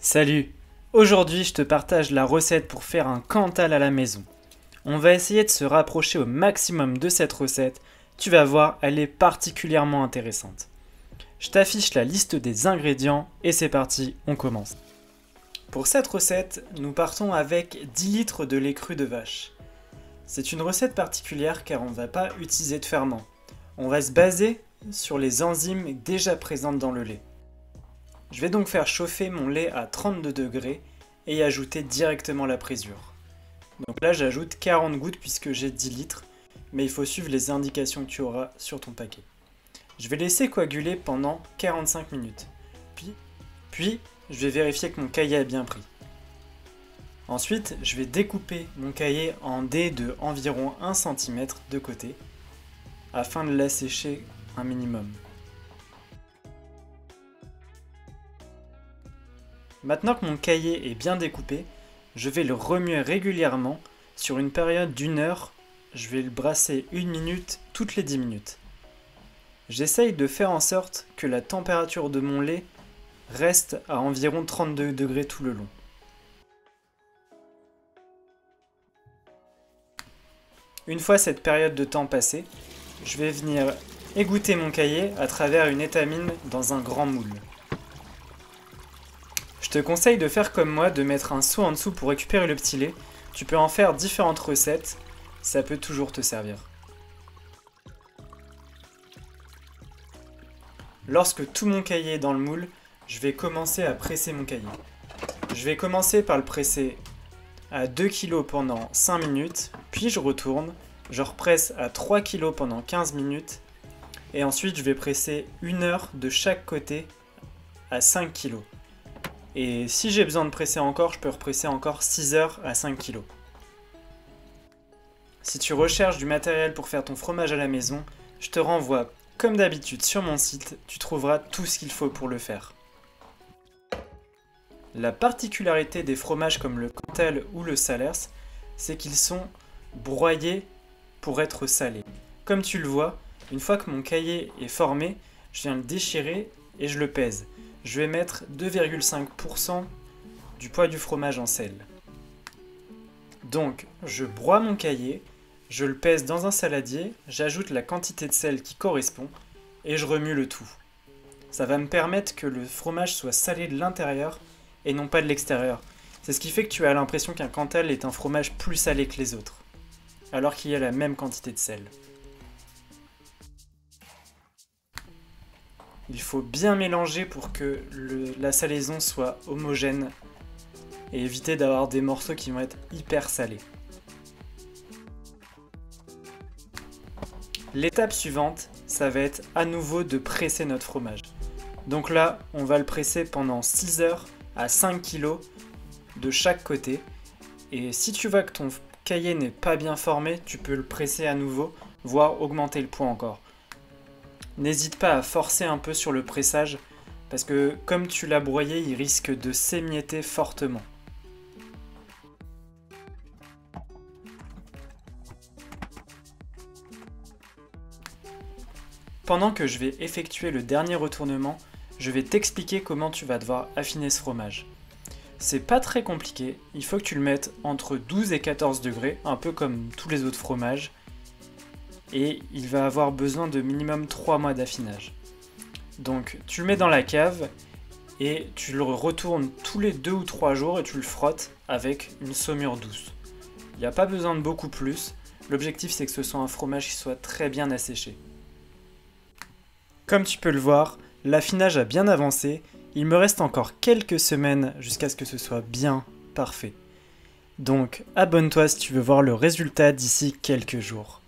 Salut! Aujourd'hui, je te partage la recette pour faire un Cantal à la maison. On va essayer de se rapprocher au maximum de cette recette. Tu vas voir, elle est particulièrement intéressante. Je t'affiche la liste des ingrédients et c'est parti, on commence. Pour cette recette, nous partons avec 10 litres de lait cru de vache. C'est une recette particulière car on ne va pas utiliser de ferment. On va se baser sur les enzymes déjà présentes dans le lait. Je vais donc faire chauffer mon lait à 32 degrés et y ajouter directement la présure. Donc là j'ajoute 40 gouttes puisque j'ai 10 litres, mais il faut suivre les indications que tu auras sur ton paquet. Je vais laisser coaguler pendant 45 minutes. Puis je vais vérifier que mon caillé a bien pris. Ensuite, je vais découper mon caillé en dés de environ 1 cm de côté afin de l'assécher un minimum. Maintenant que mon caillé est bien découpé, je vais le remuer régulièrement sur une période d'1 heure. Je vais le brasser 1 minute toutes les 10 minutes. J'essaye de faire en sorte que la température de mon lait reste à environ 32 degrés tout le long. Une fois cette période de temps passée, je vais venir égoutter mon caillé à travers une étamine dans un grand moule. Je te conseille de faire comme moi, de mettre un seau en dessous pour récupérer le petit lait. Tu peux en faire différentes recettes, ça peut toujours te servir. Lorsque tout mon caillé est dans le moule, je vais commencer à presser mon caillé. Je vais commencer par le presser à 2 kg pendant 5 minutes, puis je retourne, je represse à 3 kg pendant 15 minutes, et ensuite je vais presser 1 heure de chaque côté à 5 kg. Et si j'ai besoin de presser encore, je peux represser encore 6 heures à 5 kg. Si tu recherches du matériel pour faire ton fromage à la maison, je te renvoie, comme d'habitude sur mon site, tu trouveras tout ce qu'il faut pour le faire. La particularité des fromages comme le Cantal ou le Salers, c'est qu'ils sont broyés pour être salés. Comme tu le vois, une fois que mon caillé est formé, je viens le déchirer et je le pèse. Je vais mettre 2,5% du poids du fromage en sel. Donc, je broie mon caillé, je le pèse dans un saladier, j'ajoute la quantité de sel qui correspond et je remue le tout. Ça va me permettre que le fromage soit salé de l'intérieur et non pas de l'extérieur. C'est ce qui fait que tu as l'impression qu'un Cantal est un fromage plus salé que les autres, alors qu'il y a la même quantité de sel. Il faut bien mélanger pour que la salaison soit homogène et éviter d'avoir des morceaux qui vont être hyper salés. L'étape suivante, ça va être à nouveau de presser notre fromage. Donc là, on va le presser pendant 6 heures à 5 kg de chaque côté. Et si tu vois que ton caillé n'est pas bien formé, tu peux le presser à nouveau, voire augmenter le poids encore. N'hésite pas à forcer un peu sur le pressage, parce que comme tu l'as broyé, il risque de s'émietter fortement. Pendant que je vais effectuer le dernier retournement, je vais t'expliquer comment tu vas devoir affiner ce fromage. C'est pas très compliqué, il faut que tu le mettes entre 12 et 14 degrés, un peu comme tous les autres fromages. Et il va avoir besoin de minimum 3 mois d'affinage. Donc tu le mets dans la cave et tu le retournes tous les 2 ou 3 jours et tu le frottes avec une saumure douce. Il n'y a pas besoin de beaucoup plus, l'objectif c'est que ce soit un fromage qui soit très bien asséché. Comme tu peux le voir, l'affinage a bien avancé, il me reste encore quelques semaines jusqu'à ce que ce soit bien parfait. Donc abonne-toi si tu veux voir le résultat d'ici quelques jours.